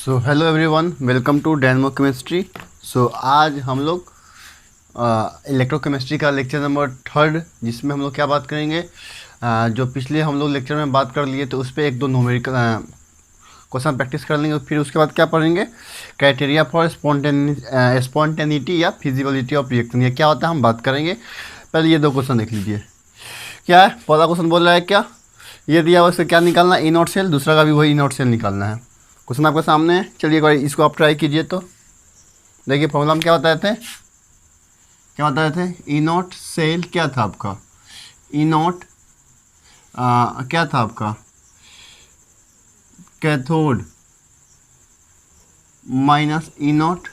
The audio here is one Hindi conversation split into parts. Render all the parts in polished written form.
So hello everyone, welcome to Dynamo Chemistry. So आज हम लोग इलेक्ट्रोकेमिस्ट्री का लेक्चर नंबर 3 जिसमें हम लोग क्या बात करेंगे। जो पिछले हम लोग लेक्चर में बात कर लिए तो उस पर एक दो न्यूमेरिकल क्वेश्चन प्रैक्टिस कर लेंगे। फिर उसके बाद क्या पढ़ेंगे, क्राइटेरिया फॉर स्पॉन्टेनिटी या फिजिबिलिटी ऑफ रिएक्शन, ये क्या होता है हम बात करेंगे। पहले ये दो क्वेश्चन देख लीजिए। क्या है, पहला क्वेश्चन बोल रहा है क्या, ये दिया हुआ इससे क्या निकालना है, ई नॉट सेल। दूसरा का भी वही ई नॉट सेल निकालना है। क्वेश्चन आपके सामने है, चलिए एक बार इसको आप ट्राई कीजिए। तो देखिए प्रॉब्लम हम क्या बताए थे, ई नॉट सेल क्या था आपका, ई नॉट क्या था आपका, cathode minus E not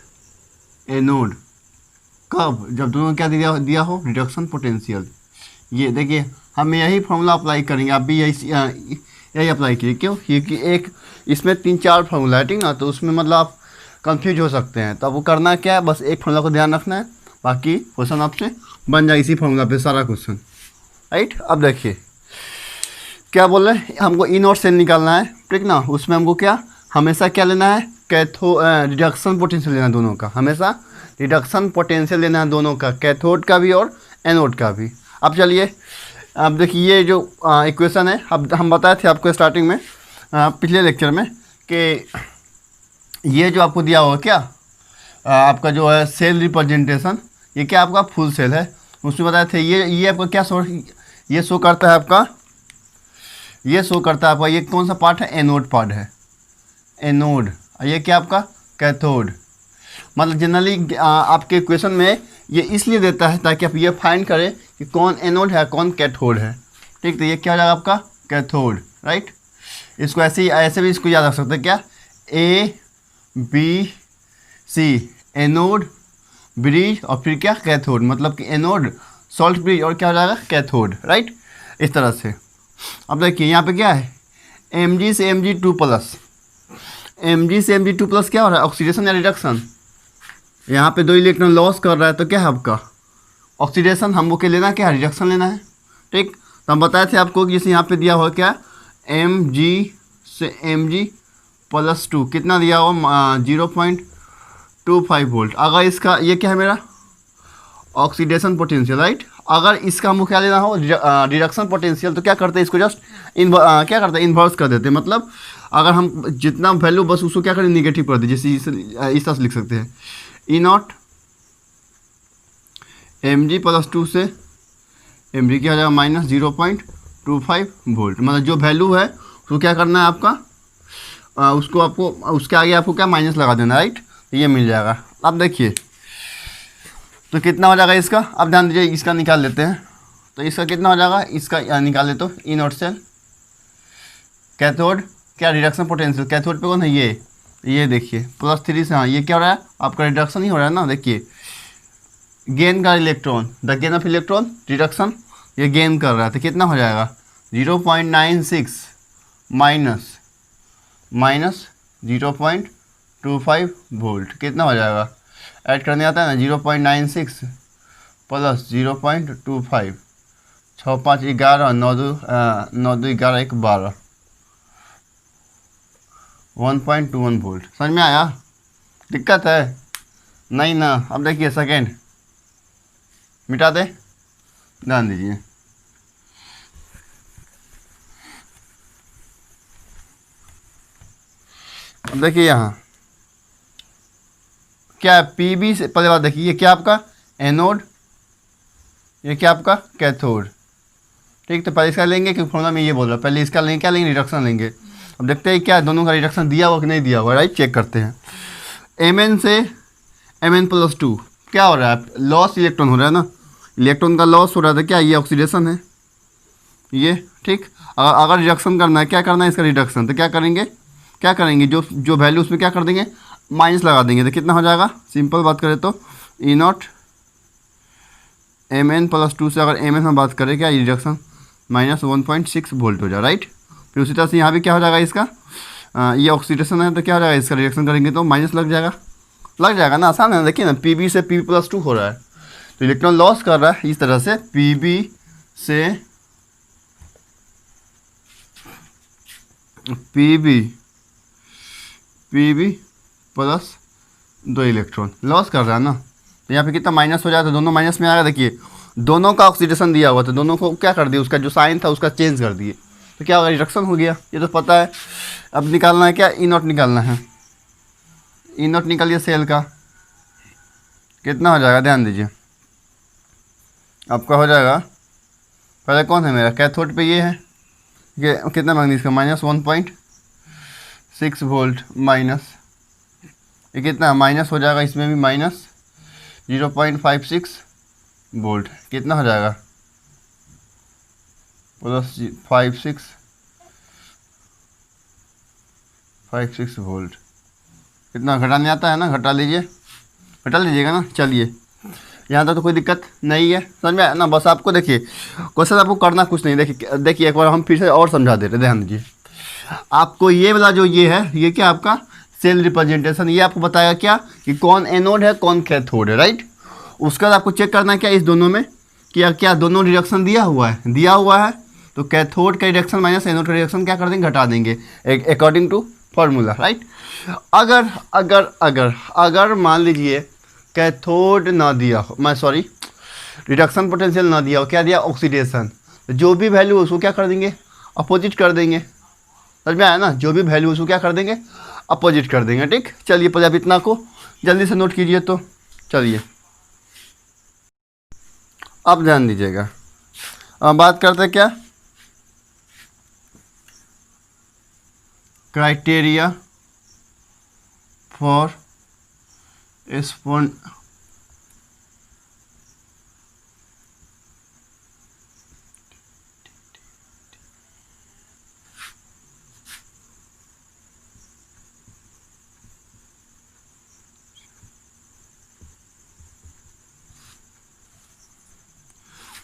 anode. कब, जब दोनों क्या दिया हो, रिडक्शन पोटेंशियल। ये देखिए हम यही फॉर्मूला अप्लाई करेंगे, आप भी यही अप्लाई कीजिए। क्यों, क्योंकि एक इसमें 3-4 फार्मूला है, ठीक ना, तो उसमें मतलब आप कंफ्यूज हो सकते हैं। तो अब वो करना क्या है, बस एक फार्मूला को ध्यान रखना है, बाकी क्वेश्चन आपसे बन जाए इसी फार्मूला पे सारा क्वेश्चन, राइट। अब देखिए क्या बोल रहे हैं, हमको ई नॉट सेल निकालना है, ठीक ना। उसमें हमको क्या हमेशा क्या लेना है, रिडक्शन पोटेंशियल लेना है दोनों का, हमेशा रिडक्शन पोटेंशियल लेना है दोनों का, कैथोड का भी और एनोड का भी। अब चलिए, अब देखिए ये जो इक्वेशन है, अब हम बताए थे आपको स्टार्टिंग में पिछले लेक्चर में कि ये जो आपको दिया हुआ क्या आपका जो है सेल रिप्रेजेंटेशन, ये क्या आपका फुल सेल है। उसमें बताए थे ये आपका क्या ये शो करता है आपका, ये शो करता है आपका, ये कौन सा पार्ट है, एनोड पार्ट है, एनोड। ये क्या आपका कैथोड। मतलब जनरली आपके इक्वेशन में ये इसलिए देता है ताकि आप ये फाइंड करें कि कौन एनोड है कौन कैथोड है, ठीक। तो ये क्या हो जाएगा आपका कैथोड, राइट। इसको ऐसे भी इसको याद रख सकते हैं क्या, A B C, anode bridge और फिर क्या कैथोड, मतलब कि एनोड सॉल्ट ब्रिज और क्या हो जाएगा कैथोड, राइट, इस तरह से। अब देखिए यहाँ पे क्या है, Mg से Mg2 प्लस, Mg से Mg2 प्लस क्या हो रहा है, ऑक्सीडेशन या रिडक्शन। यहाँ पे 2 इलेक्ट्रॉन लॉस कर रहा है तो क्या है आपका ऑक्सीडेशन, हमको क्या लेना है, क्या रिडक्शन लेना है, ठीक। तो हम बताए थे आपको कि जैसे यहाँ पे दिया हुआ क्या Mg से Mg प्लस 2 कितना दिया हुआ 0.25 वोल्ट। अगर इसका ये क्या है मेरा ऑक्सीडेशन पोटेंशियल, राइट। अगर इसका हमको क्या लेना हो रिडक्शन पोटेंशियल, तो क्या करते हैं इसको जस्ट क्या करते हैं इन्वर्स कर देते हैं। मतलब अगर हम जितना वैल्यू बस उसको क्या करें निगेटिव कर दें, जैसे इस तरह से लिख सकते हैं, ई नॉट Mg प्लस 2 से Mg क्या हो जाएगा माइनस 0.25 वोल्ट। मतलब जो वैल्यू है उसको क्या करना है आपका उसको आपको उसके आगे आपको क्या माइनस लगा देना, राइट। तो ये मिल जाएगा। अब देखिए तो कितना हो जाएगा इसका, अब ध्यान दीजिए इसका निकाल लेते हैं। तो इसका कितना हो जाएगा, इसका निकाल ले तो ई नॉट सेल कैथोड क्या रिडक्शन पोटेंशियल, कैथोड पे कौन है ये देखिए +3 से, हाँ ये क्या हो रहा है आपका रिडक्शन ही हो रहा है ना। देखिए गेन का electron, the gain of electron reduction, ये गेन कर रहा है तो कितना हो जाएगा 0.96 माइनस 0.25 वोल्ट, कितना हो जाएगा, ऐड करने आता है ना 0.96 प्लस 0.25, 6 5 11 9 2 11 1 12, 1.21 वोल्ट। समझ में आया, दिक्कत है नहीं ना। अब देखिए सेकेंड मिटा दे, ध्यान दीजिए। अब देखिए यहाँ क्या है, पीबी से पहले बात देखिए, ये क्या आपका एनोड, ये क्या आपका कैथोड, ठीक। तो पहले इसका लेंगे क्योंकि फॉर्मूला में ये बोल रहा है, पहले इसका लेंगे, क्या लेंगे रिडक्शन लेंगे। अब देखते हैं क्या दोनों का रिडक्शन दिया हुआ कि नहीं दिया हुआ, राइट, चेक करते हैं। Mn से Mn प्लस 2 क्या हो रहा है, लॉस इलेक्ट्रॉन हो रहा है ना, इलेक्ट्रॉन का लॉस हो रहा था, क्या ये ऑक्सीडेशन है ये, ठीक। अगर रिडक्शन करना है, क्या करना है इसका रिडक्शन, तो क्या करेंगे जो वैल्यू उसमें क्या कर देंगे माइनस लगा देंगे, तो कितना हो जाएगा, सिंपल बात करें तो ई नॉट Mn प्लस 2 से अगर Mn में बात करें क्या रिडक्शन माइनस 1.6 वोल्ट हो जाए, राइट। फिर उसी तरह से यहाँ भी क्या हो जाएगा इसका ये ऑक्सीडेशन है तो क्या हो जाएगा, इसका रिएक्शन करेंगे तो माइनस लग जाएगा ना, आसान है ना। देखिए ना Pb से Pb प्लस 2 हो रहा है तो इलेक्ट्रॉन लॉस कर रहा है, इस तरह से Pb से Pb Pb plus 2 electron loss कर रहा है ना, तो यहाँ पे कितना माइनस हो जाए, तो दोनों माइनस में आएगा। देखिए दोनों का ऑक्सीडेशन दिया हुआ, तो दोनों को क्या कर दिया, उसका जो साइन था उसका चेंज कर दिए, तो क्या होगा, रिडक्शन हो गया। ये तो पता है। अब निकालना है क्या, ई नॉट निकालना है। ई नॉट निकालिए सेल का, कितना हो जाएगा, ध्यान दीजिए। आपका हो जाएगा, पहले कौन है मेरा, कैथोड पे ये है, ये कितना मैग्नीज का, -1.6 वोल्ट माइनस, ये कितना माइनस हो जाएगा, इसमें भी माइनस 0.56 वोल्ट, कितना हो जाएगा, प्लस 56 वोल्ट। कितना घटाने आता है ना, घटा लीजिएगा ना। चलिए यहाँ तक तो कोई दिक्कत नहीं है, समझ में आया ना। बस आपको देखिए क्वेश्चन आपको करना कुछ नहीं, देखिए एक बार हम फिर से और समझा दे रहे, ध्यान दीजिए। आपको ये वाला जो ये है, ये क्या आपका सेल रिप्रेजेंटेशन, ये आपको बताया क्या कि कौन एनोड है कौन कैथोड है, राइट। उसके बाद आपको चेक करना है क्या इस दोनों में, क्या दोनों डिरेक्शन दिया हुआ है, तो कैथोड का डिरेक्शन माइनस एनोड का डिरेक्शन क्या कर देंगे, घटा देंगे अकॉर्डिंग टू फॉर्मूला, राइट। अगर मान लीजिए कैथोड ना दिया हो, रिडक्शन पोटेंशियल ना दिया हो, क्या दिया, ऑक्सीडेशन, जो भी वैल्यू उसको क्या कर देंगे, अपोजिट कर देंगे, समझ में आया ना। जो भी वैल्यू उसको क्या कर देंगे, अपोजिट कर देंगे, ठीक। चलिए पहले आप इतना को जल्दी से नोट कीजिए। तो चलिए अब ध्यान दीजिएगा, अब बात करते क्या, क्राइटेरिया फॉर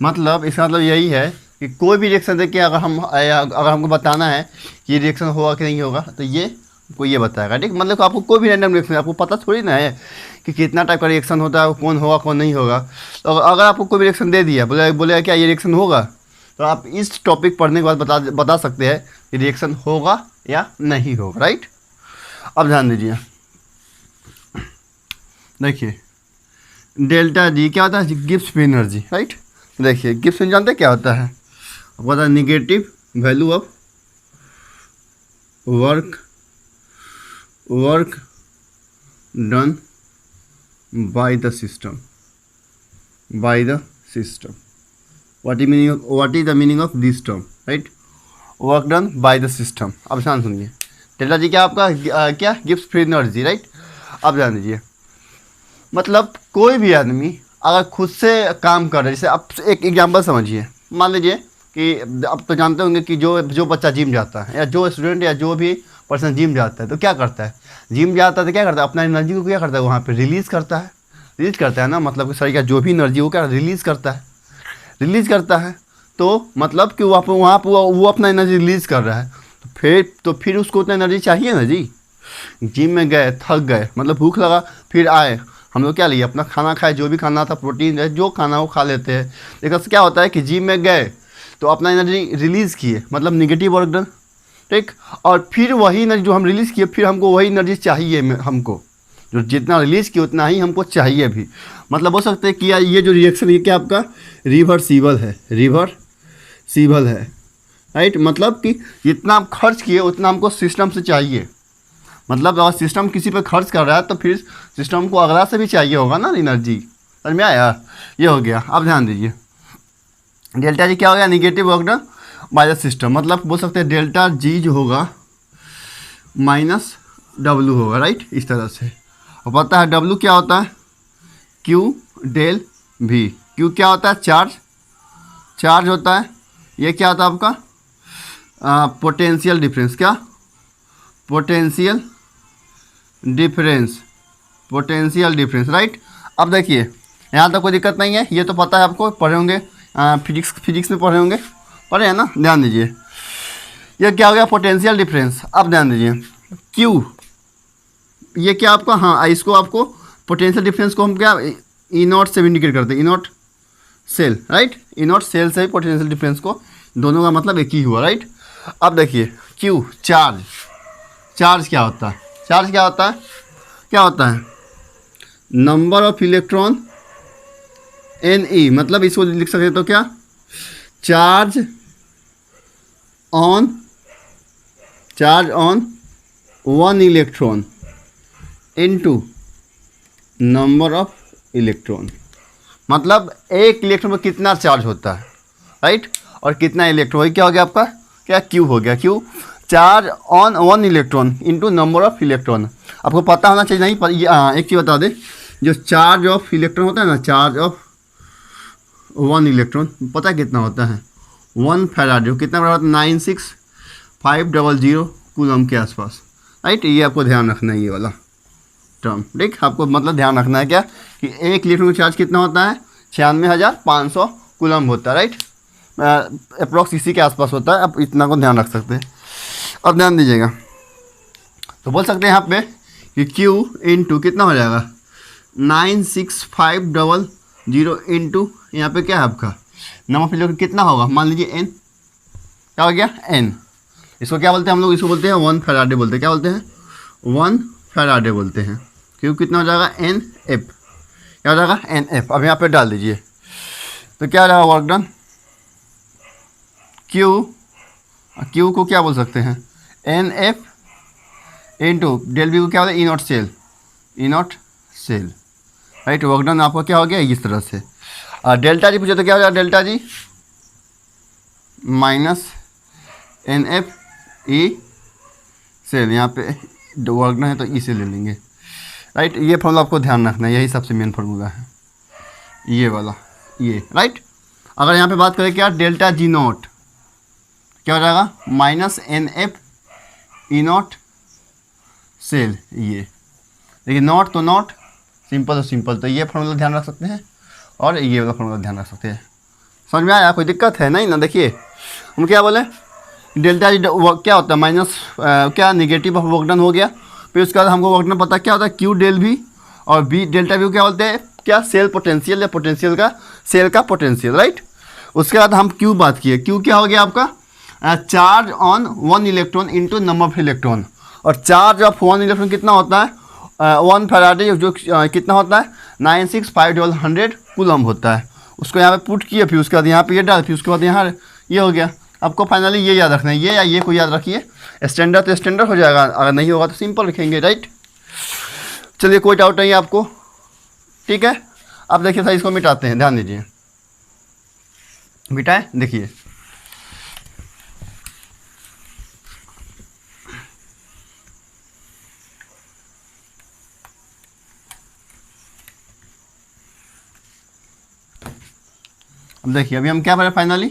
मतलब इसका मतलब यही है कि कोई भी रिएक्शन देखिए, अगर हमको बताना है कि ये रिएक्शन होगा कि नहीं होगा, तो ये को ये बताएगा, ठीक। मतलब आपको कोई भी रैंडम रिएक्शन, आपको पता थोड़ी ना है कि कितना टाइप का रिएक्शन होता है, कौन होगा कौन नहीं होगा। तो अगर आपको कोई भी रिएक्शन दे दिया, बोलेगा क्या ये रिएक्शन होगा, तो आप इस टॉपिक पढ़ने के बाद बता सकते हैं कि रिएक्शन होगा या नहीं होगा, राइट। अब ध्यान दीजिए, देखिए डेल्टा जी क्या होता है, गिब्स फ्री एनर्जी, राइट। देखिए गिब्स फ्री जानते क्या होता है, आपको पता है, negative value of work done by the system, what is the meaning of this term, right, work done by the system. अब ध्यान सुनिए, डेल्टा जी क्या आपका क्या, गिब्स फ्री एनर्जी, राइट। अब ध्यान दीजिए, मतलब कोई भी आदमी अगर खुद से काम कर रहा है, जैसे आप एक एग्जांपल समझिए, मान लीजिए कि अब तो जानते होंगे कि जो बच्चा जिम जाता है, या जो स्टूडेंट या जो भी पर्सन जिम जाता है, तो क्या करता है, जिम जाता है तो क्या करता है, अपना एनर्जी को क्या करता है, वहाँ पे रिलीज़ करता है ना। मतलब कि शरीर का जो भी एनर्जी वो क्या रिलीज़ करता है। तो मतलब कि वहाँ पर वो अपना एनर्जी रिलीज़ कर रहा है, तो फिर उसको उतना एनर्जी चाहिए ना जी। जिम में गए, थक गए, मतलब भूख लगा, फिर आए, हम लोग क्या लिए, अपना खाना खाए, जो भी खाना था, प्रोटीन है, जो खाना वो खा लेते हैं। लेकिन क्या होता है कि जिम में गए तो अपना एनर्जी रिलीज़ किए, मतलब निगेटिव वर्क डन, ठीक। और फिर वही एनर्जी जो हम रिलीज़ किए, फिर हमको वही एनर्जी चाहिए, हमको जो जितना रिलीज़ किया उतना ही हमको चाहिए भी। मतलब हो सकता है कि ये जो रिएक्शन ये क्या आपका रिवर्सिबल है, राइट। मतलब कि जितना आप खर्च किए उतना हमको सिस्टम से चाहिए। मतलब अगर सिस्टम किसी पे खर्च कर रहा है तो फिर सिस्टम को अगला से भी चाहिए होगा ना एनर्जी, समझ में आया। ये हो गया। अब ध्यान दीजिए, डेल्टा जी क्या हो गया, negative work done by the system. मतलब बोल सकते हैं डेल्टा जी जो होगा माइनस डब्लू होगा, राइट, इस तरह से। और पता है डब्लू क्या होता है, क्यू डेल भी। क्यू क्या होता है, चार्ज होता है। ये क्या होता है आपका पोटेंशियल डिफरेंस, क्या पोटेंशियल डिफरेंस, राइट। अब देखिए यहाँ तक कोई दिक्कत नहीं है, ये तो पता है आपको, पढ़े होंगे फिजिक्स में पढ़े हैं ना। ध्यान दीजिए, ये क्या हो गया, पोटेंशियल डिफरेंस। अब ध्यान दीजिए Q, ये क्या आपका, हाँ इसको आपको पोटेंशियल डिफरेंस को हम क्या ई नॉट से इंडिकेट करते हैं, E naught cell, right. E naught cell से ही पोटेंशियल डिफरेंस को, दोनों का मतलब एक ही हुआ, राइट। अब देखिए Q चार्ज क्या होता है, चार्ज क्या होता है, क्या होता है, नंबर ऑफ इलेक्ट्रॉन Ne, मतलब इसको लिख सकते तो क्या, charge on one electron into number of electron, मतलब एक इलेक्ट्रॉन पर कितना चार्ज होता है, राइट, और कितना इलेक्ट्रॉन, वही क्या हो गया आपका, क्या क्यू हो गया, Q charge on one electron into number of electron. आपको पता होना चाहिए, नहीं पर एक चीज़ बता दे, जो चार्ज ऑफ इलेक्ट्रॉन होता है ना, चार्ज ऑफ वन इलेक्ट्रॉन पता है कितना होता है, 1 फैराडे, कितना बड़ा होता है, 96500 कूलम के आसपास, राइट। ये आपको ध्यान रखना है, ये वाला टर्म, ठीक, आपको मतलब ध्यान रखना है क्या, कि एक इलेक्ट्रॉन का चार्ज कितना होता है, 96,500 कूलम होता है, राइट, अप्रॉक्स इसी के आसपास होता है। आप इतना को ध्यान रख सकते हैं। अब ध्यान दीजिएगा, तो बोल सकते हैं यहाँ पे कि Q इंटू कितना हो जाएगा, 96500 इंटू यहाँ पे क्या है आपका नंबर ऑफ इलेक्ट्रॉन कितना होगा, मान लीजिए n, क्या हो गया n, इसको क्या बोलते हैं हम लोग, इसको बोलते हैं 1 फैराडे बोलते हैं, क्या बोलते हैं 1 फैराडे बोलते हैं। क्यों कितना हो जाएगा NF, क्या हो जाएगा NF। अब यहाँ पे डाल दीजिए तो क्या हो जाएगा वर्क डन, Q को क्या बोल सकते हैं NF इंटू डेल बी को क्या होता है E naught cell, right. Work done आपका क्या हो गया इस तरह से। और डेल्टा जी पूछे तो क्या हो जाएगा, delta G minus NF E cell, यहाँ पे वर्क डन है तो ई से ले लेंगे, राइट। ये फॉर्मूला आपको ध्यान रखना है, यही सबसे मेन फार्मूला है ये वाला, ये राइट। अगर यहाँ पे बात करें क्या, डेल्टा जी नॉट क्या हो जाएगा, minus NF E naught cell, ये देखिए नॉट तो नॉट, सिंपल तो सिंपल, तो ये फॉर्मूला ध्यान रख सकते हैं और ये वाला फॉर्मूला ध्यान रख सकते हैं। समझ में आया, कोई दिक्कत है नहीं ना। देखिए हम क्या बोले, डेल्टा जी क्या होता है माइनस क्या निगेटिव ऑफ वर्कडन हो गया, फिर उसके बाद हमको वर्कडन पता क्या होता है क्यू डेल भी, और बी डेल्टा बी क्या बोलते हैं, क्या सेल पोटेंशियल या पोटेंशियल का सेल का पोटेंशियल, राइट। उसके बाद हम क्यू बात किए, क्यू क्या हो गया आपका, charge on one electron into number of electron, और चार्ज ऑफ वन इलेक्ट्रॉन कितना होता है 1 फैराडे, जो कितना होता है 96500 कूलम होता है। उसको यहाँ पे पुट किए, फिर उसके बाद यहाँ पे ये डाल, फिर उसके बाद यहाँ ये हो गया। आपको फाइनली ये याद रखना है, ये या ये को याद रखिए, स्टैंडर्ड तो स्टैंडर्ड हो जाएगा, अगर नहीं होगा तो सिंपल रखेंगे, राइट। चलिए कोई डाउट नहीं है आपको, ठीक है। अब देखिए सर इसको मिटाते हैं, ध्यान दीजिए, मिटाएं, देखिए अब देखिए अभी हम क्या करें फाइनली,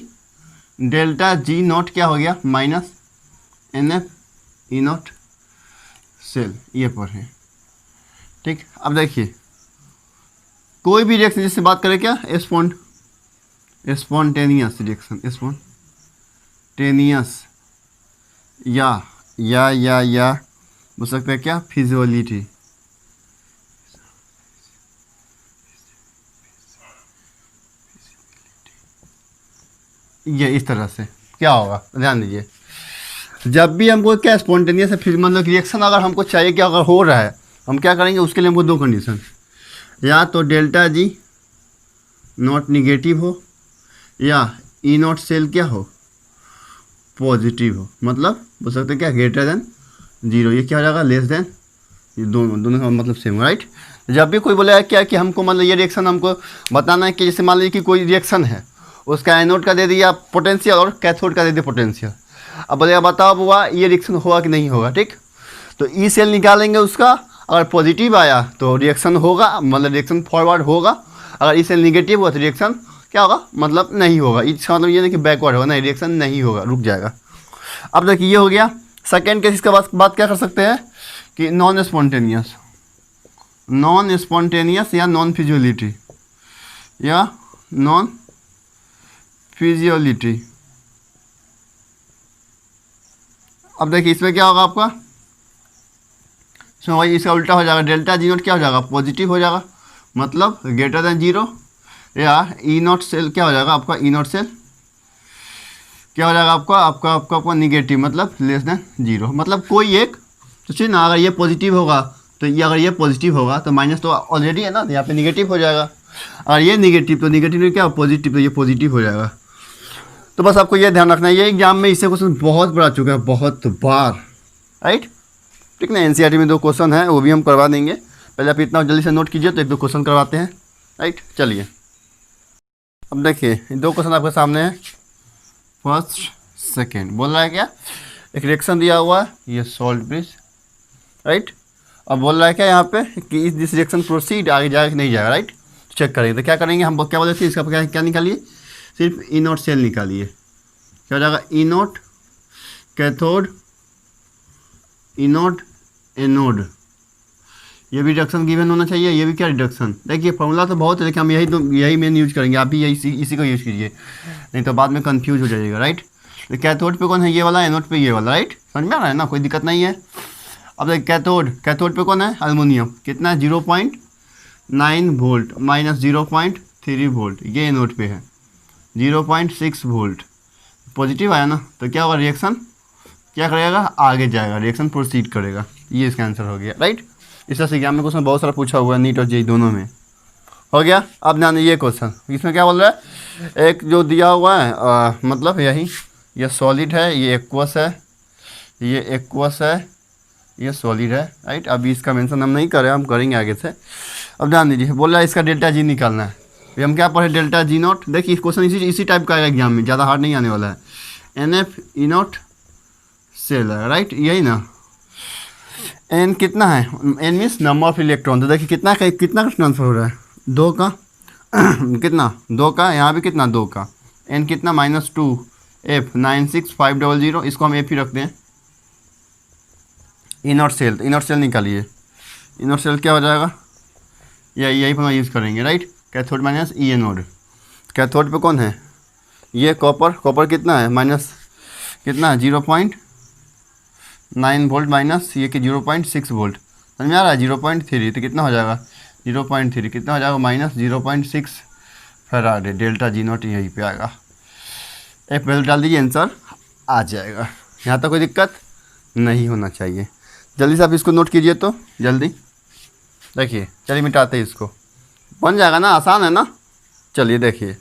डेल्टा जी नॉट क्या हो गया minus NF E naught cell, ये पर है, ठीक। अब देखिए कोई भी रिएक्शन जिससे बात करें क्या, स्पॉन्टेनियस रिएक्शन, स्पॉन्टेनियस या बोल सकते हैं क्या, फिजियोलिटी, ये इस तरह से क्या होगा, ध्यान दीजिए। जब भी हमको क्या स्पॉन्टेनियस है, फिर मतलब रिएक्शन अगर हमको चाहिए कि अगर हो रहा है, हम क्या करेंगे, उसके लिए हमको दो कंडीशन, या तो डेल्टा जी नॉट निगेटिव हो, या ई नॉट सेल क्या हो पॉजिटिव हो, मतलब बोल सकते हैं क्या ग्रेटर देन 0, ये क्या हो जाएगा लेस देन, ये दोनों का मतलब सेम, राइट। जब भी कोई बोलेगा क्या कि हमको मतलब ये रिएक्शन हमको बताना है कि जैसे मान लीजिए कि कोई रिएक्शन है, उसका एनोड का दे दिया पोटेंशियल और कैथोड का दे दिया पोटेंशियल, अब बोलेगा बताओ बुआ ये रिएक्शन होगा कि नहीं होगा, ठीक। तो ई सेल निकालेंगे उसका, अगर पॉजिटिव आया तो रिएक्शन होगा, मतलब रिएक्शन फॉरवर्ड होगा, अगर ई सेल निगेटिव हुआ तो रिएक्शन क्या होगा, मतलब नहीं होगा। इसका मतलब ये नहीं कि बैकवर्ड होगा, नहीं रिएक्शन नहीं होगा, रुक जाएगा। अब देखिए ये हो गया सेकेंड केस। इसका बात क्या कर सकते हैं कि नॉन स्पॉन्टेनियस या नॉन फिजियोलिटी, या नॉन फिजियोलिटी। अब देखिए इसमें क्या होगा आपका, इसमें वही इसका उल्टा हो जाएगा, डेल्टा जी नॉट क्या हो जाएगा पॉजिटिव हो जाएगा, मतलब ग्रेटर देन 0, या ई नॉट सेल क्या हो जाएगा आपका, ई नॉट सेल क्या हो जाएगा आपका निगेटिव, मतलब लेस देन 0, मतलब कोई एक तो चलिए ना, अगर ये पॉजिटिव होगा तो ये, अगर ये पॉजिटिव होगा तो माइनस तो ऑलरेडी है ना, यहाँ पे निगेटिव हो जाएगा। अगर ये निगेटिव तो निगेटिव में क्या पॉजिटिव, तो ये पॉजिटिव हो जाएगा। तो बस आपको ये ध्यान रखना है, ये एग्जाम में इससे क्वेश्चन बहुत बड़ा चुका है, बहुत बार, राइट। ठीक ना, एनसीईआरटी में 2 क्वेश्चन है, वो भी हम करवा देंगे। पहले आप इतना जल्दी से नोट कीजिए, तो 1-2 क्वेश्चन करवाते हैं, राइट। चलिए अब देखिए 2 क्वेश्चन आपके सामने है। फर्स्ट सेकेंड बोल रहा है क्या, एक रिएक्शन दिया हुआ है, ये सॉल्ट ब्रिज, राइट। अब बोल रहा है क्या यहाँ पे कि इस दिस रिएक्शन प्रोसीड, आगे जाएगा कि नहीं जाएगा, राइट। चेक करेंगे तो क्या करेंगे हम, क्या बोले थे इसका क्या निकालिए, सिर्फ ई नोट सेल निकालिए। क्या हो जाएगा, ई नोट कैथोड, ई नोट एनोड। ये भी रिडक्शन गिवन होना चाहिए, ये भी क्या रिडक्शन। देखिए फॉर्मूला तो बहुत है, लेकिन हम यही मेन यूज करेंगे, आप भी इसी को यूज कीजिए, नहीं तो बाद में कंफ्यूज हो जाइएगा, राइट। तो कैथोड पे कौन है, ये वाला, एनोड पे ये वाला, राइट। समझ में आ रहा है ना, कोई दिक्कत नहीं है। अब देखिए कैथोड पे कौन है, एल्युमिनियम, कितना है 0.9 वोल्ट माइनस 0.3 वोल्ट, ये एनोड पे है 0.6 वोल्ट, पॉजिटिव आया ना, तो क्या होगा, रिएक्शन क्या करेगा, आगे जाएगा, रिएक्शन प्रोसीड करेगा। ये इसका आंसर हो गया, राइट। इस तरह से एग्जाम में क्वेश्चन बहुत सारा पूछा हुआ है, नीट और जेईई दोनों में, हो गया। अब ध्यान ये क्वेश्चन, इसमें क्या बोल रहा है, एक जो दिया हुआ है मतलब यही, ये सॉलिड है, ये एक्वस है, ये एक्वस है, ये सॉलिड है, राइट। अभी इसका मेंशन हम नहीं कर रहे, हम करेंगे आगे से। अब ध्यान दीजिए, बोल रहा है इसका डेल्टा जी निकालना है। ये हम क्या पढ़े, डेल्टा जी नॉट। देखिए क्वेश्चन इसी टाइप का आएगा एग्जाम में, ज़्यादा हार्ड नहीं आने वाला है। NF ई नॉट सेल है, राइट, यही ना। N कितना है, N means number of electron. तो देखिए कितना का ट्रांसफर हो रहा है, 2 का कितना 2 का, यहाँ भी कितना 2 का। N कितना -2 F 96500, इसको हम F ही रखते हैं। ई नॉट सेल निकालिए, ई नॉट सेल क्या हो जाएगा, यही पर यूज़ करेंगे, राइट। कैथोड माइनस ई एनोड, कैथोड पे कौन है, ये कॉपर कितना है, माइनस कितना है 0.9 वोल्ट माइनस ये कि 0.6 वोल्ट, समझ में आ रहा है 0.3, तो कितना हो जाएगा 0.3, कितना हो जाएगा -0.6 फैराड। डेल्टा जी नॉट यहीं पे आएगा, एक वैल्यू डाल दीजिए, आंसर आ जाएगा। यहाँ तक कोई दिक्कत नहीं होना चाहिए। जल्दी से आप इसको नोट कीजिए, तो जल्दी देखिए। चलिए मिटाते हैं इसको, बन जाएगा ना, आसान है ना। चलिए देखिए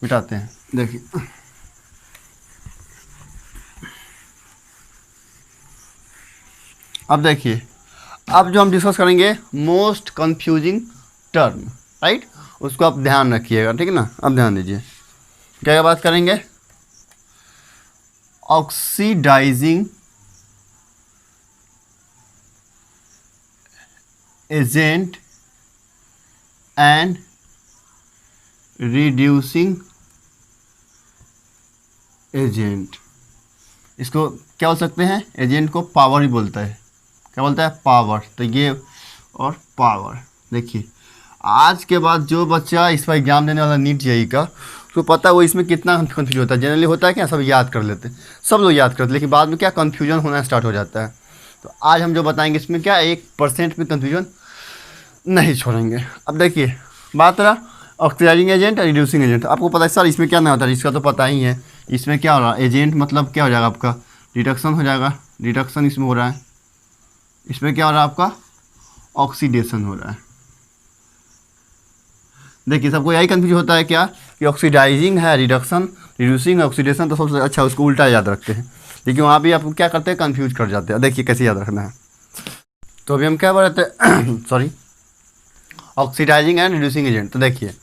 मिटाते हैं, देखिए अब देखिए, अब जो हम डिस्कस करेंगे मोस्ट कंफ्यूजिंग टर्म, राइट, उसको आप ध्यान रखिएगा, ठीक है ना। अब ध्यान दीजिए, क्या बात करेंगे, oxidising agent and reducing agent. इसको क्या बोल सकते हैं, एजेंट को पावर ही बोलता है, क्या बोलता है, पावर। तो ये और पावर, देखिए आज के बाद जो बच्चा इस पर एग्जाम देने वाला नीट जेईई का, उसको पता है वो इसमें कितना कन्फ्यूज होता है। जनरली होता है क्या, सब याद कर लेते हैं, सब लोग याद करते हैं, लेकिन बाद में क्या कन्फ्यूजन होना स्टार्ट हो जाता है। तो आज हम जो बताएंगे इसमें क्या 1% भी कन्फ्यूजन नहीं छोड़ेंगे। अब देखिए बात रहा ऑक्सीडाइजिंग एजेंट और रिड्यूसिंग एजेंट। आपको पता है सर इसमें क्या ना होता है, इसका तो पता ही है। इसमें क्या हो रहा है, एजेंट मतलब क्या हो जाएगा आपका, रिडक्शन हो जाएगा, रिडक्शन इसमें हो रहा है। इसमें क्या हो रहा है आपका, ऑक्सीडेशन हो रहा है। देखिए सबको यही कन्फ्यूज होता है क्या, कि ऑक्सीडाइजिंग है रिडक्शन, रिड्यूसिंग ऑक्सीडेशन, तो सबसे अच्छा उसको उल्टा याद रखते हैं, लेकिन वहाँ भी आप क्या करते हैं, कन्फ्यूज कर जाते हैं। देखिए कैसे याद रखना है। तो अभी हम क्या बोल रहे थे sorry, oxidising and reducing agent. तो देखिए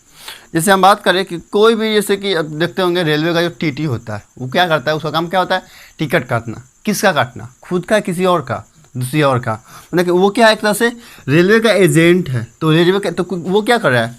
जैसे हम बात करें कि कोई भी, जैसे कि अब देखते होंगे रेलवे का जो टीटी होता है वो क्या करता है, उसका काम क्या होता है, टिकट काटना। किसका काटना, खुद का, किसी और का, दूसरी और का। मतलब वो क्या है, एक तरह से रेलवे का एजेंट है। तो रेलवे का, तो वो क्या कर रहा है,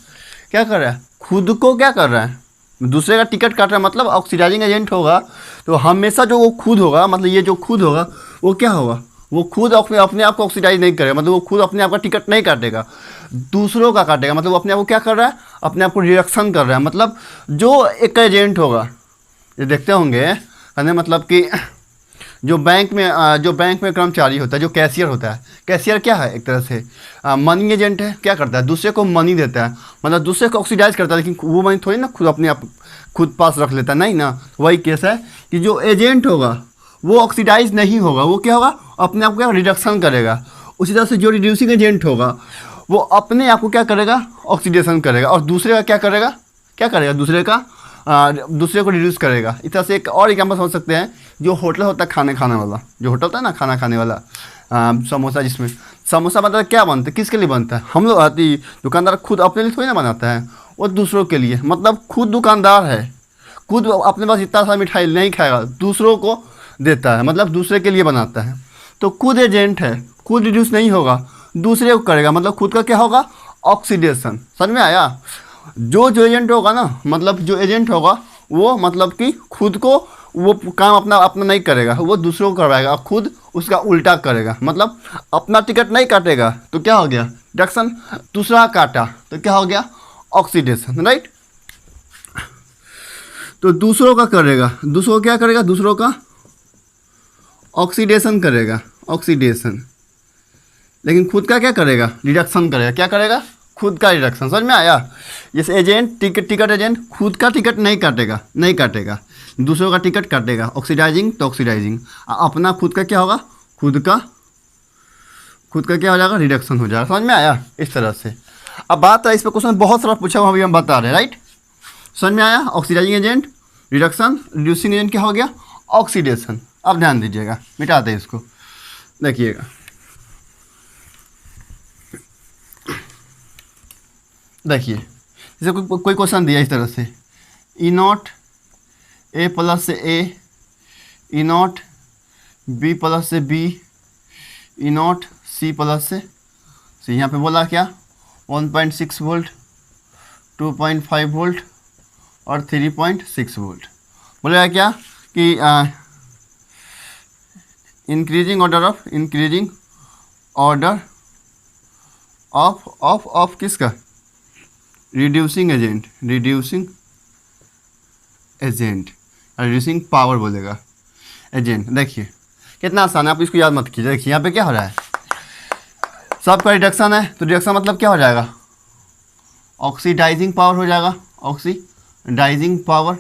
क्या कर रहा है, खुद को क्या कर रहा है, दूसरे का टिकट काट रहा है। मतलब ऑक्सीडाइजिंग एजेंट होगा तो हमेशा जो वो खुद होगा, मतलब ये जो खुद होगा वो क्या होगा, वो खुद अपने आप को ऑक्सीडाइज नहीं करेगा, मतलब वो खुद अपने आप का टिकट नहीं काटेगा, दूसरों का काटेगा। मतलब वो अपने आप को क्या कर रहा है, अपने आप को रिडक्शन कर रहा है। मतलब जो एक एजेंट होगा, ये देखते होंगे कहने मतलब कि जो बैंक में कर्मचारी होता है, जो कैशियर होता है, कैशियर क्या है, एक तरह से मनी एजेंट है। क्या करता है, दूसरे को मनी देता है, मतलब दूसरे को ऑक्सीडाइज करता है, लेकिन वो मनी थोड़ी ना खुद अपने आप खुद पास रख लेता है, नहीं ना। वही केस है कि जो एजेंट होगा वो ऑक्सीडाइज नहीं होगा, वो क्या होगा, अपने आप को रिडक्शन करेगा। उसी तरह से जो रिड्यूसिंग एजेंट होगा वो अपने आप को क्या करेगा, ऑक्सीडेशन करेगा, और दूसरे का क्या करेगा दूसरे को रिड्यूस करेगा। इस तरह से एक और एग्जाम्पल समझ सकते हैं, जो होटल होता है खाने वाला, जो होटल होता है ना खाना खाने वाला, समोसा, जिसमें समोसा मतलब क्या बनता है, किसके लिए बनता है, हम लोग आती दुकानदार खुद अपने लिए थोड़ी ना बनाता है, वो दूसरों के लिए, मतलब खुद दुकानदार है, खुद अपने पास इतना सा मिठाई नहीं खाएगा, दूसरों को देता है, मतलब दूसरे के लिए बनाता है। तो खुद एजेंट है, खुद रिड्यूस नहीं होगा, दूसरे को करेगा, मतलब खुद का क्या होगा, ऑक्सीडेशन। समझ में आया। जो एजेंट होगा ना, मतलब जो एजेंट होगा वो मतलब कि खुद को वो काम अपना अपना नहीं करेगा, वो दूसरों को करवाएगा, खुद उसका उल्टा करेगा, मतलब अपना टिकट नहीं काटेगा तो क्या हो गया, रिडक्शन, दूसरा काटा तो क्या हो गया, ऑक्सीडेशन, राइट। तो दूसरों का करेगा, दूसरों क्या करेगा, दूसरों का ऑक्सीडेशन करेगा, ऑक्सीडेशन, लेकिन खुद का क्या करेगा, रिडक्शन करेगा। क्या करेगा, खुद का रिडक्शन। समझ में आया। जैसे एजेंट टिकट एजेंट खुद का टिकट नहीं काटेगा, दूसरों का टिकट काटेगा, ऑक्सीडाइजिंग तो ऑक्सीडाइजिंग, अपना खुद का क्या होगा, खुद का क्या हो जाएगा, रिडक्शन हो जाएगा। समझ में आया। इस तरह से अब बात है, इस पर क्वेश्चन बहुत सारा पूछा हुआ, अभी हम बता रहे हैं, राइट। समझ में आया। Oxidising agent reduction, reducing agent क्या हो गया, ऑक्सीडेशन। अब ध्यान दीजिएगा, मिटाते हैं इसको, देखिएगा, देखिए जैसे कोई क्वेश्चन दिया इस तरह से, ई नॉट ए प्लस से A, E naught B plus से B, E naught C plus से सी। यहाँ पे बोला क्या, 1.6 वोल्ट, 2.5 वोल्ट और 3.6 वोल्ट। बोलेगा क्या कि इंक्रीजिंग ऑर्डर ऑफ किसका, रिड्यूसिंग पावर बोलेगा, एजेंट। देखिए कितना आसान है, आप इसको याद मत कीजिए। देखिए यहाँ पे क्या हो रहा है, सबका रिडक्शन है, तो रिडक्शन मतलब क्या हो जाएगा, ऑक्सीडाइजिंग पावर हो जाएगा, ऑक्सीडाइजिंग पावर,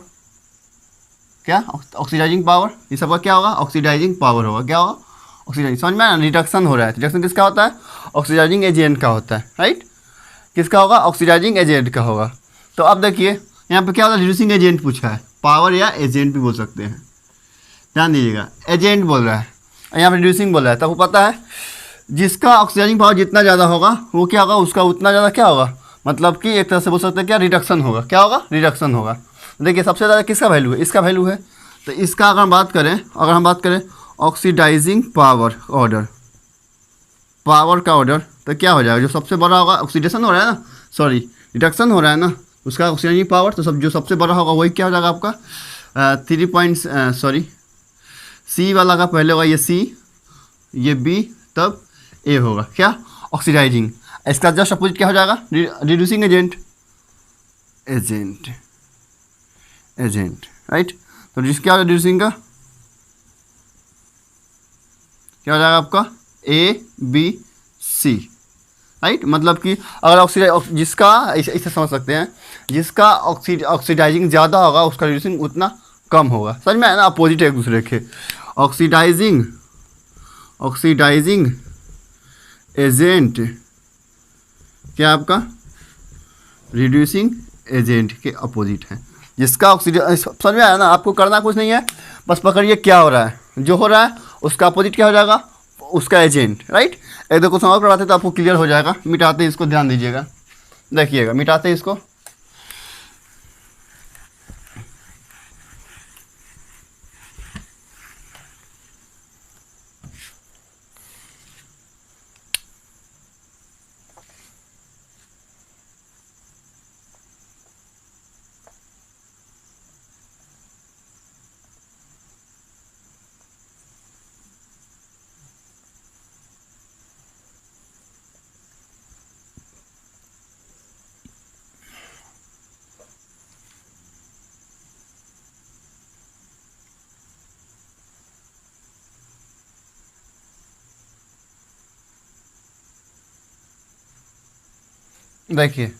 क्या ऑक्सीडाइजिंग पावर, ये सबका क्या होगा, ऑक्सीडाइजिंग पावर होगा, क्या होगा, ऑक्सीडाइजिंग। समझ में आया, रिडक्शन हो रहा है, रिडक्शन किसका होता है, ऑक्सीडाइजिंग एजेंट का होता है, राइट। किसका होगा, ऑक्सीडाइजिंग एजेंट का होगा। तो अब देखिए यहाँ पे क्या होता है, रिड्यूसिंग एजेंट पूछा है, पावर या एजेंट भी बोल सकते हैं। ध्यान दीजिएगा, एजेंट बोल रहा है, यहाँ पे रिड्यूसिंग बोल रहा है, तो वो पता है जिसका ऑक्सीडाइजिंग पावर जितना ज़्यादा होगा वो क्या होगा, उसका उतना ज़्यादा क्या होगा, मतलब कि एक तरह से बोल सकते हैं क्या, रिडक्शन होगा। क्या होगा, रिडक्शन होगा। देखिए सबसे ज़्यादा किसका वैल्यू है, इसका वैल्यू है। तो इसका अगर हम बात करें ऑक्सीडाइजिंग पावर का ऑर्डर, तो क्या हो जाएगा, जो सबसे बड़ा होगा, ऑक्सीडेशन हो रहा है ना, सॉरी रिडक्शन हो रहा है ना, उसका ऑक्सीडाइजिंग पावर, तो जो सबसे बड़ा होगा वही क्या हो जाएगा आपका, सी वाला का पहले होगा ये सी, ये बी, तब ए होगा, क्या, ऑक्सीडाइजिंग। इसका जस्ट अपोजिट क्या हो जाएगा, रिड्यूसिंग एजेंट, राइट। तो क्या रिड्यूसिंग का क्या हो जाएगा आपका, ए बी सी, राइट। मतलब कि अगर जिसका इसे समझ सकते हैं, जिसका ऑक्सीडाइजिंग ज़्यादा होगा उसका रिड्यूसिंग उतना कम होगा। समझ में आया ना, अपोजिट है एक दूसरे के। ऑक्सीडाइजिंग एजेंट क्या आपका, रिड्यूसिंग एजेंट के अपोजिट है, जिसका समझ में आया ना। आपको करना कुछ नहीं है, बस पकड़िए क्या हो रहा है, जो हो रहा है उसका अपोजिट क्या हो जाएगा, उसका एजेंट, राइट। एक दो क्वेश्चन और करवाते तो आपको क्लियर हो जाएगा। मिटाते हैं इसको, ध्यान दीजिएगा, देखिएगा, मिटाते हैं इसको। देखिए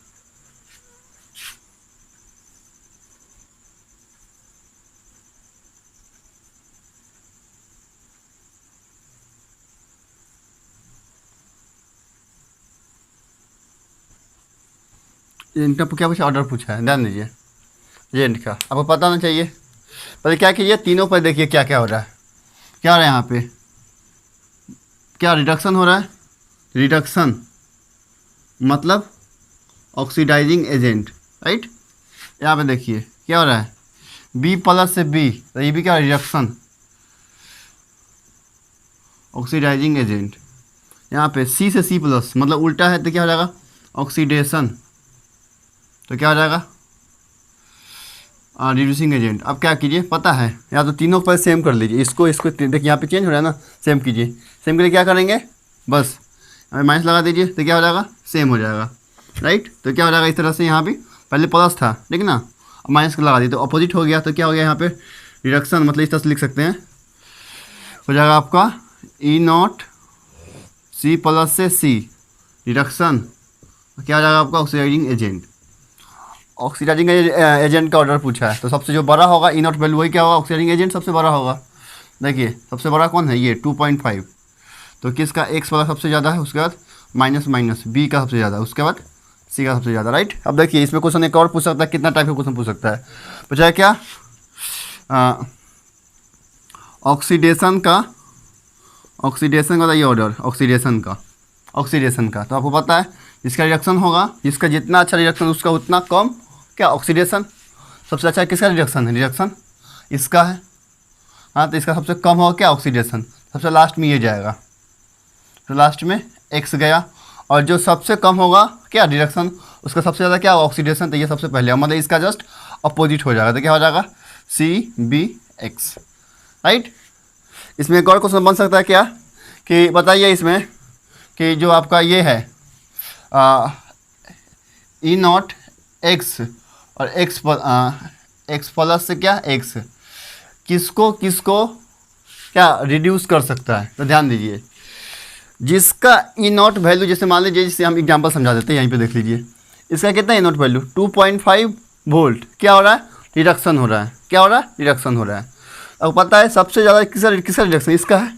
इनका क्या पूछा, ऑर्डर पूछा है, ध्यान दीजिए एजेंट का, आपको पता होना चाहिए। पहले क्या कीजिए, तीनों पर देखिए क्या क्या हो रहा है। क्या हो रहा है यहाँ पे, क्या रिडक्शन हो रहा है, रिडक्शन मतलब ऑक्सीडाइजिंग एजेंट, राइट। यहाँ पे देखिए क्या हो रहा है, बी प्लस से बी, तो ये भी क्या, रिडक्शन ऑक्सीडाइजिंग एजेंट। यहाँ पे सी से सी प्लस मतलब उल्टा है, तो क्या हो जाएगा, ऑक्सीडेशन, तो क्या हो जाएगा, रिड्यूसिंग एजेंट। अब क्या कीजिए, पता है, या तो तीनों पर सेम कर लीजिए, इसको देखिए यहाँ पे चेंज हो रहा है ना, सेम कीजिए। सेम के लिए क्या करेंगे, बस माइनस लगा दीजिए, तो क्या हो जाएगा, सेम हो जाएगा, राइट। तो क्या हो जाएगा, इस तरह से यहाँ भी पहले प्लस था, ठीक है ना, अब माइनस लगा दिए तो अपोजिट हो गया, तो क्या हो गया यहाँ पे रिडक्शन, मतलब इस तरह से लिख सकते हैं, हो जाएगा आपका ई नॉट सी प्लस से सी रिडक्शन, क्या हो जाएगा आपका ऑक्सीडाइजिंग एजेंट। ऑक्सीडाइजिंग एजेंट का ऑर्डर पूछा है, तो सबसे जो बड़ा होगा ई नॉट वैल्यू वही क्या होगा, ऑक्सीडाइजिंग एजेंट सबसे बड़ा होगा। देखिए सबसे बड़ा कौन है, ये 2.5, तो किसका, एक्स वाला सबसे ज़्यादा है, उसके बाद माइनस माइनस बी का सबसे ज़्यादा, उसके बाद सी का सबसे ज़्यादा, राइट। अब देखिए इसमें क्वेश्चन एक और पूछ सकता है, कितना टाइप का क्वेश्चन पूछ सकता है, पूछा है क्या, ऑक्सीडेशन का ये ऑर्डर ऑक्सीडेशन का, तो आपको पता है इसका रिडक्शन होगा, जिसका जितना अच्छा रिडक्शन उसका उतना कम क्या, ऑक्सीडेशन। सबसे अच्छा किसका रिडक्शन है, रिडक्शन इसका है, हाँ, तो इसका सबसे कम होगा क्या, ऑक्सीडेशन। सबसे लास्ट में ये जाएगा, तो लास्ट में एक्स गया, और जो सबसे कम होगा क्या, रिडक्शन, उसका सबसे ज़्यादा क्या, ऑक्सीडेशन, तो ये सबसे पहले, मतलब इसका जस्ट अपोजिट हो जाएगा, तो क्या हो जाएगा, सी बी एक्स, राइट। इसमें एक और क्वेश्चन बन सकता है क्या, कि बताइए इसमें कि जो आपका ये है ई नॉट एक्स और एक्स प्लस से क्या, एक्स किसको क्या रिड्यूस कर सकता है, तो ध्यान दीजिए, जिसका ई नॉट वैल्यू, जैसे मान लीजिए, जिससे हम एग्जांपल समझा देते हैं, यहीं पे देख लीजिए, इसका कितना ई नॉट वैल्यू 2.5 वोल्ट, क्या हो रहा है, रिडक्शन हो रहा है, क्या हो रहा है, रिडक्शन हो रहा है। अब पता है सबसे ज़्यादा किसका रिडक्शन, इसका है,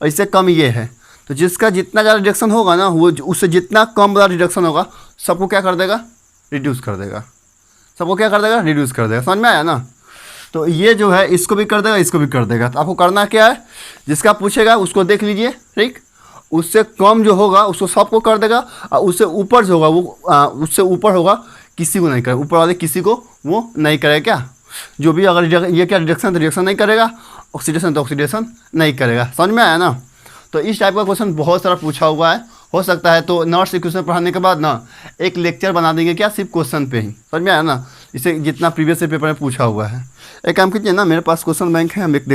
और इससे कम ये है, तो जिसका जितना ज़्यादा रिडक्शन होगा ना, वो उससे जितना कम बड़ा रिडक्शन होगा, सबको क्या कर देगा, रिड्यूस कर देगा, सबको क्या कर देगा, रिड्यूस कर देगा। समझ में आया ना, तो ये जो है इसको भी कर देगा, इसको भी कर देगा। तो आपको करना क्या है, जिसका पूछेगा उसको देख लीजिए, ठीक, उससे कम जो होगा उसको सबको कर देगा, और उससे ऊपर जो होगा वो उससे ऊपर होगा किसी को नहीं करेगा, ऊपर वाले किसी को वो नहीं करेगा, क्या जो भी, अगर ये क्या रिडक्शन तो रिडक्शन नहीं करेगा, ऑक्सीडेशन तो ऑक्सीडेशन नहीं करेगा। समझ में आया ना। तो इस टाइप का क्वेश्चन बहुत सारा पूछा हुआ है, हो सकता है तो नॉट्स क्वेश्चन पढ़ाने के बाद ना एक लेक्चर बना देंगे क्या, सिर्फ क्वेश्चन पे ही। समझ में आया ना, इसे जितना प्रीवियस पेपर में पूछा हुआ है। एक काम कीजिए ना, मेरे पास क्वेश्चन बैंक है, हम एक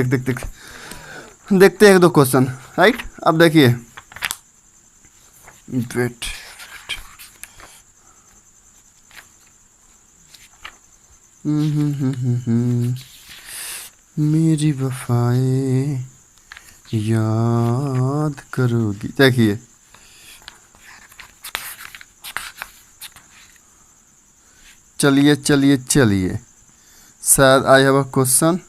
देखते हैं 1-2 क्वेश्चन, राइट। अब देखिए वेट, मेरी वफाएं याद करोगी। देखिए चलिए शायद I have a question.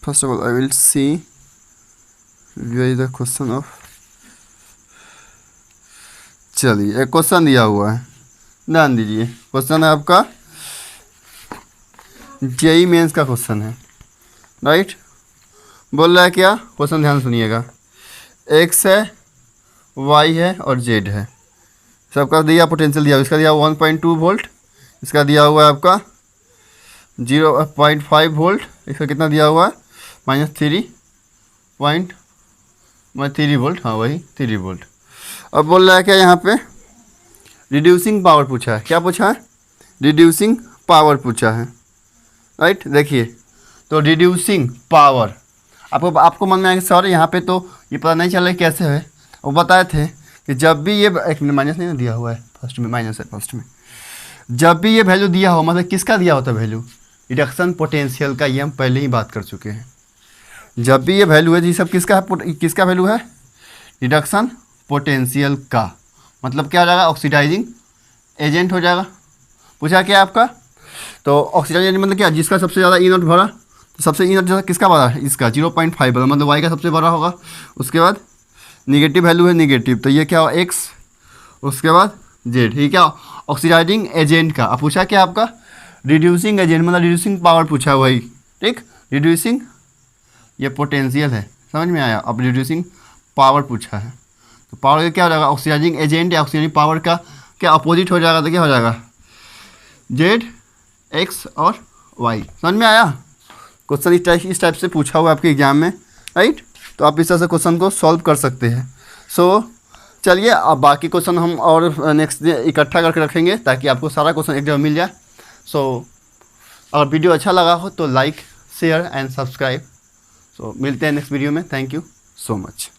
First of all I will see where is the question of. चलिए एक क्वेश्चन दिया हुआ है, ध्यान दीजिए। क्वेश्चन है आपका जेई मेंस का क्वेश्चन है, राइट। बोल रहा है क्या, क्वेश्चन ध्यान सुनिएगा। एक्स है, वाई है और जेड है, सबका दिया पोटेंशियल दिया, इसका दिया 1.2 वोल्ट, इसका दिया हुआ है आपका 0.5 वोल्ट, इसका कितना दिया हुआ है -3 वोल्ट, हाँ वही 3 वोल्ट। अब बोल रहा है क्या, यहाँ पे रिड्यूसिंग पावर पूछा है। क्या पूछा है, रिड्यूसिंग पावर पूछा है, राइट। देखिए तो रिड्यूसिंग पावर, आपको मन में आएगा सर यहाँ पे तो ये पता नहीं चल रहा है कैसे है। वो बताए थे कि जब भी ये, एक मिनट, माइनस नहीं ना दिया हुआ है, फर्स्ट में माइनस है, फर्स्ट में जब भी ये वैल्यू दिया हो, मतलब किसका दिया होता है वैल्यू, रिडक्शन पोटेंशियल का, ये हम पहले ही बात कर चुके हैं। जब भी ये वैल्यू है, जी सब किसका वैल्यू है, रिडक्शन पोटेंशियल का, मतलब क्या हो जाएगा, ऑक्सीडाइजिंग एजेंट हो जाएगा। पूछा क्या आपका, तो ऑक्सीडाइजिंग एजेंट मतलब क्या, जिसका सबसे ज़्यादा ई नॉट भरा, तो सबसे ई नॉट किसका बड़ा है, इसका 0.5 बड़ा, मतलब वाई का सबसे बड़ा होगा। उसके बाद निगेटिव वैल्यू है, निगेटिव, तो ये क्या होगा एक्स, उसके बाद जेड, ठीक है। ऑक्सीडाइजिंग एजेंट का अब पूछा क्या आपका, रिड्यूसिंग एजेंट मतलब रिड्यूसिंग पावर पूछा वही, ठीक। रिड्यूसिंग ये पोटेंशियल है, समझ में आया। अब रिड्यूसिंग पावर पूछा है तो पावर का क्या हो जाएगा, ऑक्सीडाइजिंग एजेंट या ऑक्सीडाइजिंग पावर का क्या अपोजिट हो जाएगा, तो क्या हो जाएगा जेड, एक्स और वाई। समझ में आया। क्वेश्चन इस टाइप से पूछा हुआ है आपके एग्जाम में, राइट। तो आप इस तरह से क्वेश्चन को सॉल्व कर सकते हैं। सो चलिए अब बाकी क्वेश्चन हम और नेक्स्ट डे इकट्ठा करके रखेंगे ताकि आपको सारा क्वेश्चन एक जगह मिल जाए। सो अगर वीडियो अच्छा लगा हो तो लाइक शेयर एंड सब्सक्राइब। सो मिलते हैं नेक्स्ट वीडियो में। Thank you so much.